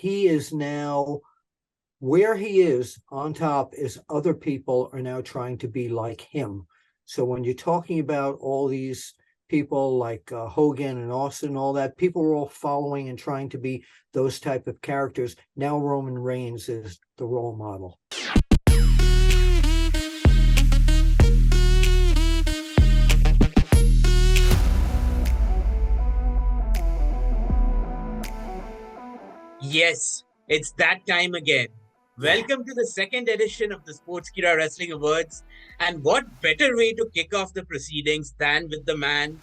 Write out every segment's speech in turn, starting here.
he is now where he is on top is other people are now trying to be like him. So when you're talking about all these people like Hogan and Austin and all that, people are all following and trying to be those type of characters. Now Roman Reigns is the role model. Yes, it's that time again. Welcome to the second edition of the Sportskeeda Wrestling Awards. And what better way to kick off the proceedings than with the man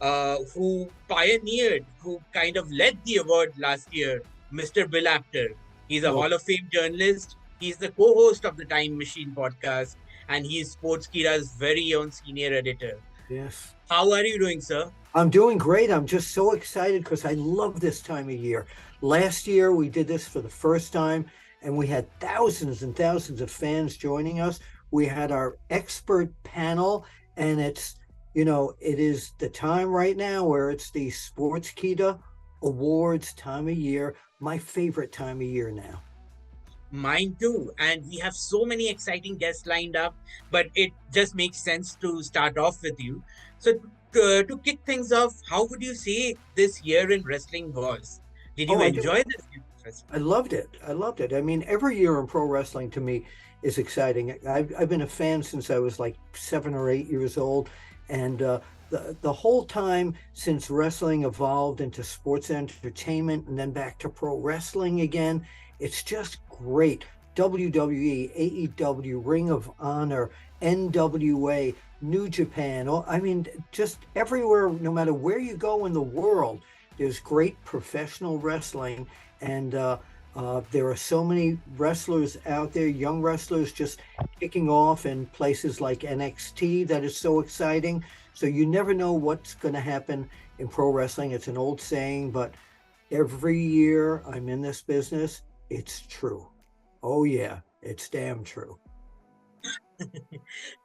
who pioneered, who kind of led the award last year, Mr. Bill Apter. He's a Well, Hall of Fame journalist. He's the co-host of the Time Machine podcast, and he's Sportskeeda's very own senior editor. yes. How are you doing, sir? I'm doing great. I'm just so excited because I love this time of year. Last year, we did this for the first time, and we had thousands and thousands of fans joining us. We had our expert panel, and it is the time right now where it's the Sportskeeda Awards time of year, my favorite time of year now. Mine too. And we have so many exciting guests lined up, but it just makes sense to start off with you. So, to kick things off, how would you say this year in wrestling was? Did you Oh, I do. enjoy this year in wrestling? I loved it. I loved it. I mean, every year in pro wrestling to me is exciting. I've been a fan since I was like 7 or 8 years old, and the whole time since wrestling evolved into sports entertainment and then back to pro wrestling again, it's just great. WWE, AEW, Ring of Honor, NWA, New Japan. I mean, just everywhere, no matter where you go in the world, there's great professional wrestling, and there are so many wrestlers out there, young wrestlers just kicking off in places like NXT that is so exciting. So you never know what's going to happen in pro wrestling. It's an old saying, but every year I'm in this business, it's true. Oh yeah, it's damn true.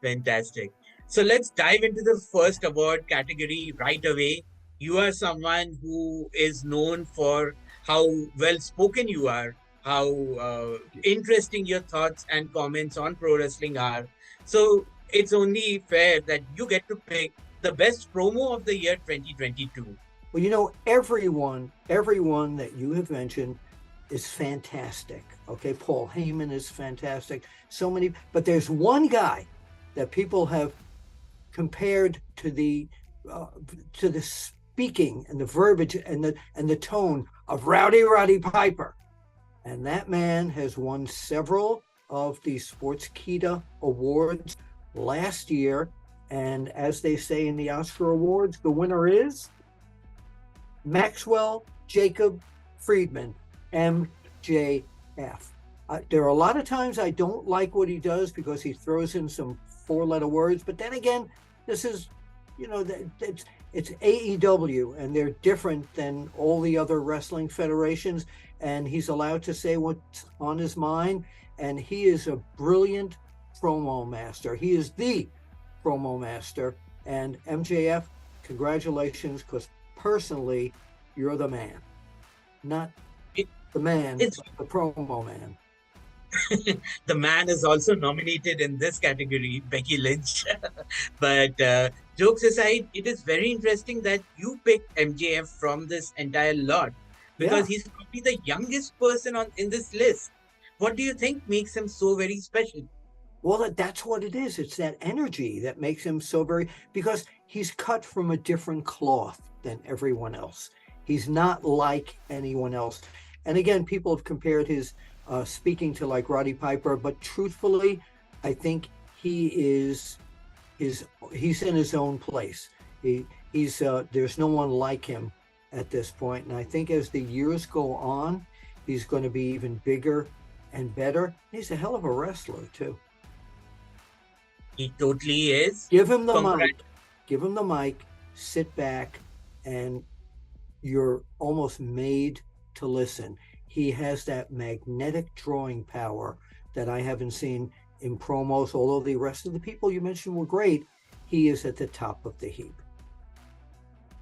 Fantastic. So let's dive into the first award category right away. You are someone who is known for how well spoken you are, how interesting your thoughts and comments on pro wrestling are. So it's only fair that you get to pick the best promo of the year 2022. Well, everyone that you have mentioned is fantastic. Okay, Paul Heyman is fantastic. So many, but there's one guy that people have compared to the speaking and the verbiage and the tone of Rowdy Piper, and that man has won several of the Sportskeeda Awards last year. And as they say in the Oscar Awards, the winner is Maxwell Jacob Friedman, MJF. There are a lot of times I don't like what he does because he throws in some 4-letter words, but then again, this is, it's AEW, and they're different than all the other wrestling federations, and he's allowed to say what's on his mind, and he is a brilliant promo master. He is the promo master, and MJF, congratulations, because personally, you're the man. Not the man, but the promo man. The man is also nominated in this category, Becky Lynch. But jokes aside, it is very interesting that you picked MJF from this entire lot because he's probably the youngest person in this list. What do you think makes him so very special? Well, that's what it is. It's that energy that makes him so very, because he's cut from a different cloth than everyone else. He's not like anyone else. And again, people have compared his speaking to like Roddy Piper, but truthfully, I think he's in his own place. He's there's no one like him at this point. And I think as the years go on, he's going to be even bigger and better. He's a hell of a wrestler too. He totally is. Give him the mic, sit back, and you're almost made to listen. He has that magnetic drawing power that I haven't seen in promos. Although the rest of the people you mentioned were great, he is at the top of the heap.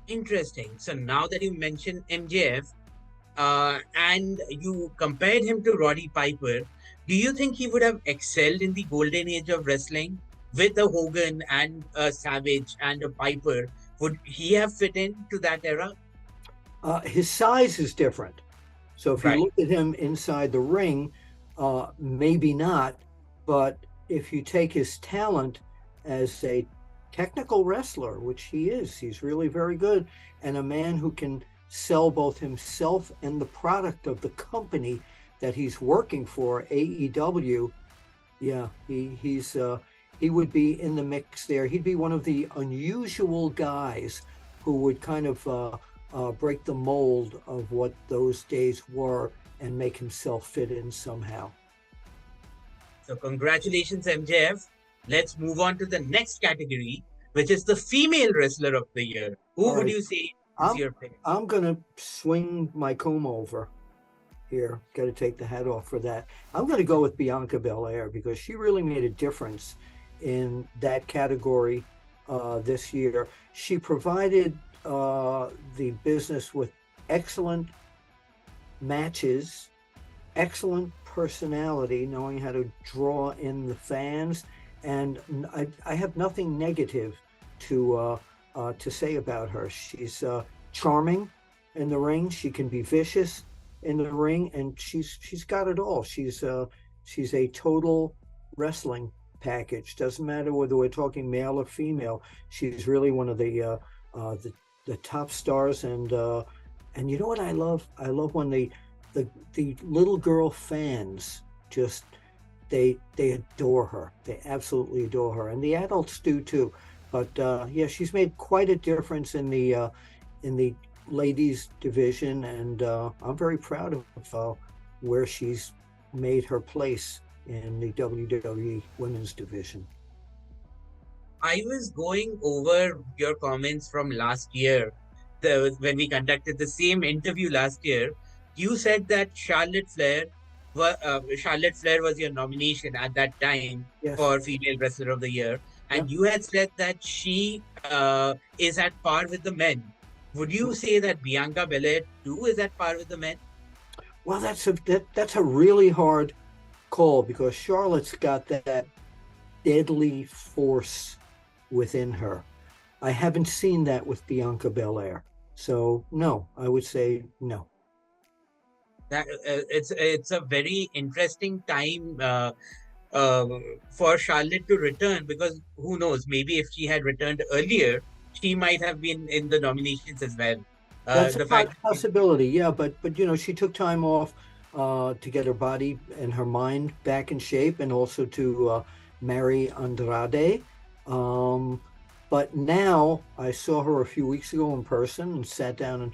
Interesting. So now that you mentioned MJF, and you compared him to Roddy Piper, do you think he would have excelled in the golden age of wrestling with a Hogan and a Savage and a Piper? Would he have fit into that era? His size is different. So if you Right. look at him inside the ring, maybe not. But if you take his talent as a technical wrestler, which he is, he's really very good, and a man who can sell both himself and the product of the company that he's working for, AEW. Yeah, he would be in the mix there. He'd be one of the unusual guys who would kind of break the mold of what those days were and make himself fit in somehow. So congratulations, MJF. Let's move on to the next category, which is the female wrestler of the year. All Who would right, you say is I'm your pick? I'm gonna swing my comb over here. Got to take the hat off for that. I'm going to go with Bianca Belair because she really made a difference in that category this year. She provided the business with excellent matches, excellent personality, knowing how to draw in the fans, and I have nothing negative to say about her. She's charming in the ring. She can be vicious in the ring, and she's got it all. She's a total wrestling package. Doesn't matter whether we're talking male or female. She's really one of the top stars, and you know what I love? I love when the little girl fans just they adore her. They absolutely adore her, and the adults do too. But yeah, she's made quite a difference in the ladies division, and I'm very proud of where she's made her place in the WWE women's division. I was going over your comments from last year, when we conducted the same interview last year. You said that Charlotte Flair was your nomination at that time Yes. for Female Wrestler of the Year, Yeah. and you had said that she is at par with the men. Would you say that Bianca Belair too is at par with the men? Well, that's a really hard call because Charlotte's got that deadly force within her. I haven't seen that with Bianca Belair. So no, I would say no. That it's a very interesting time uh, for Charlotte to return, because who knows, maybe if she had returned earlier, she might have been in the nominations as well. That's a The fact that possibility, yeah. But she took time off to get her body and her mind back in shape, and also to marry Andrade. Um, but now I saw her a few weeks ago in person and sat down and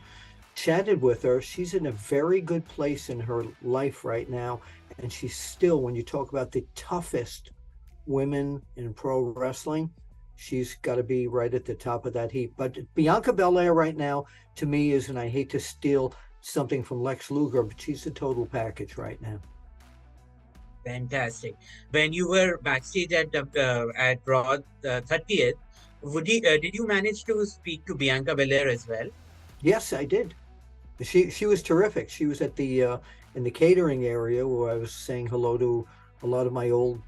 chatted with her. She's in a very good place in her life right now, and she's still, when you talk about the toughest women in pro wrestling, she's got to be right at the top of that heap. But Bianca Belair right now, to me, is, and I hate to steal something from Lex Luger, but she's a total package right now. fantastic. When you were backstage at Raw 30th, did you manage to speak to Bianca Belair as well? Yes, I did. She was terrific. She was at the in the catering area where I was saying hello to a lot of my old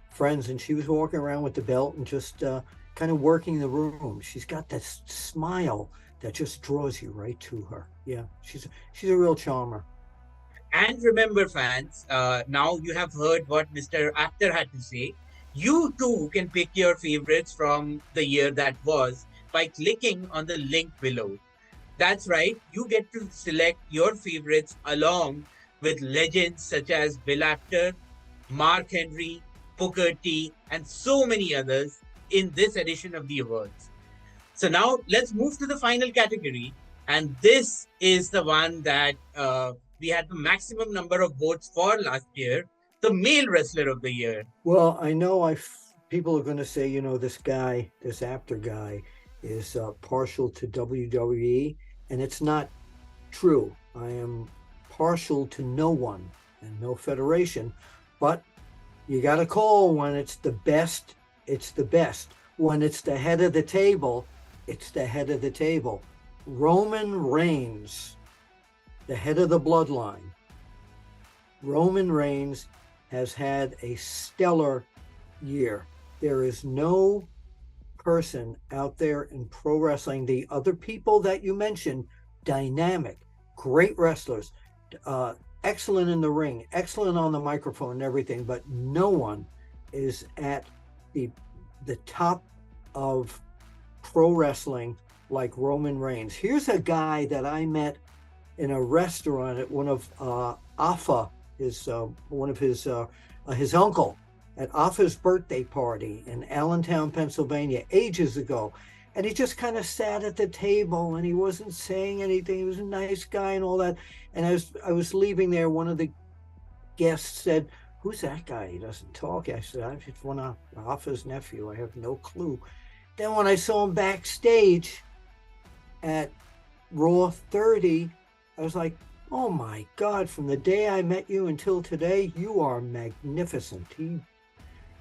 friends, and she was walking around with the belt and just kind of working the room. She's got that smile that just draws you right to her. Yeah, she's a real charmer. And remember, fans, now you have heard what Mr. Apter had to say. You too can pick your favorites from the year that was by clicking on the link below. That's right, you get to select your favorites along with legends such as Bill Apter, Mark Henry, Booker T, and so many others in this edition of the awards. So now let's move to the final category. And this is the one that we had the maximum number of votes for last year, the male wrestler of the year. Well, I know people are going to say, this guy, this Apter guy, is partial to WWE, and it's not true. I am partial to no one and no federation, but you got to call when it's the best, it's the best. When it's the head of the table, it's the head of the table. Roman Reigns the head of the bloodline, Roman Reigns, has had a stellar year. There is no person out there in pro wrestling, the other people that you mentioned, dynamic, great wrestlers, excellent in the ring, excellent on the microphone and everything, but no one is at the top of pro wrestling like Roman Reigns. Here's a guy that I met in a restaurant at one of Afa, his uncle, at Afa's birthday party in Allentown, Pennsylvania, ages ago. And he just kind of sat at the table and he wasn't saying anything. He was a nice guy and all that. And as I was leaving there, one of the guests said, "Who's that guy? He doesn't talk." I said, "I'm just one of Afa's nephew. I have no clue." Then when I saw him backstage at Raw 30, I was like, "Oh my God, from the day I met you until today, you are magnificent."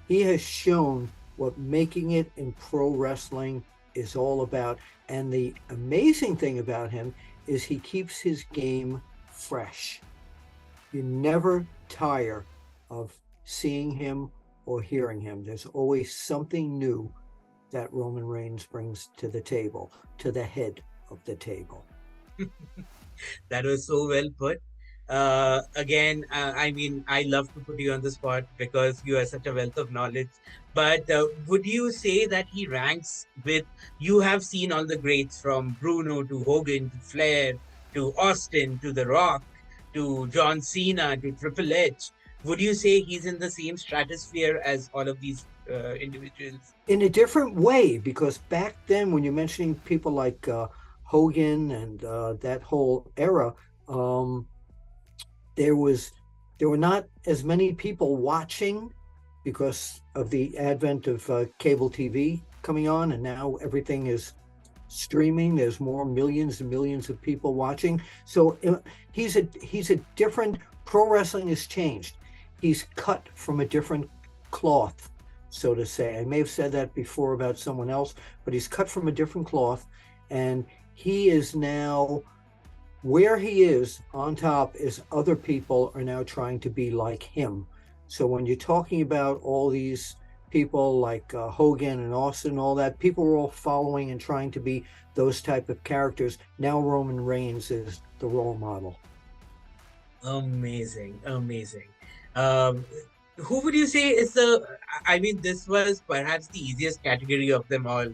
He has shown what making it in pro wrestling is all about. And the amazing thing about him is he keeps his game fresh. You never tire of seeing him or hearing him. There's always something new that Roman Reigns brings to the table, to the head of the table. That was so well put. Again, I mean, I love to put you on the spot because you are such a wealth of knowledge. But would you say that he ranks with, you have seen all the greats from Bruno to Hogan to Flair to Austin to The Rock to John Cena to Triple H. Would you say he's in the same stratosphere as all of these individuals? In a different way, because back then, when you're mentioning people like Hogan and that whole era, there were not as many people watching because of the advent of cable TV coming on, and now everything is streaming. There's more millions and millions of people watching. So he's a different. Pro wrestling has changed. He's cut from a different cloth, so to say. I may have said that before about someone else, but he's cut from a different cloth, and he is now where he is on top. Is other people are now trying to be like him. So when you're talking about all these people like Hogan and Austin, all that, people were all following and trying to be those type of characters. Now Roman Reigns is the role model. Amazing, amazing. Who would you say is I mean, this was perhaps the easiest category of them all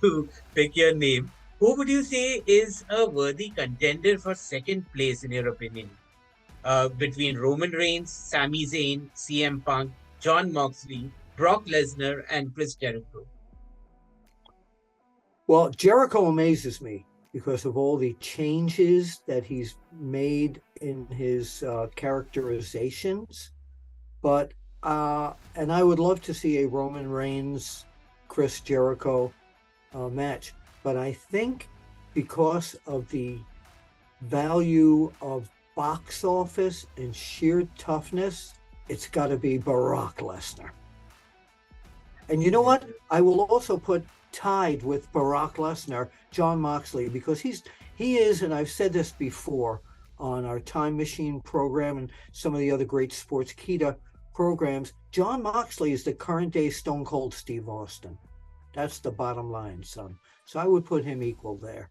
to pick your name. Who would you say is a worthy contender for second place, in your opinion? Between Roman Reigns, Sami Zayn, CM Punk, Jon Moxley, Brock Lesnar, and Chris Jericho? Well, Jericho amazes me because of all the changes that he's made in his characterizations. But and I would love to see a Roman Reigns, Chris Jericho match. But I think because of the value of box office and sheer toughness, it's got to be Brock Lesnar. And you know what? I will also put tied with Brock Lesnar, Jon Moxley, because he is, and I've said this before on our Time Machine program and some of the other great Sportskeeda programs, Jon Moxley is the current day Stone Cold Steve Austin. That's the bottom line, son. So I would put him equal there.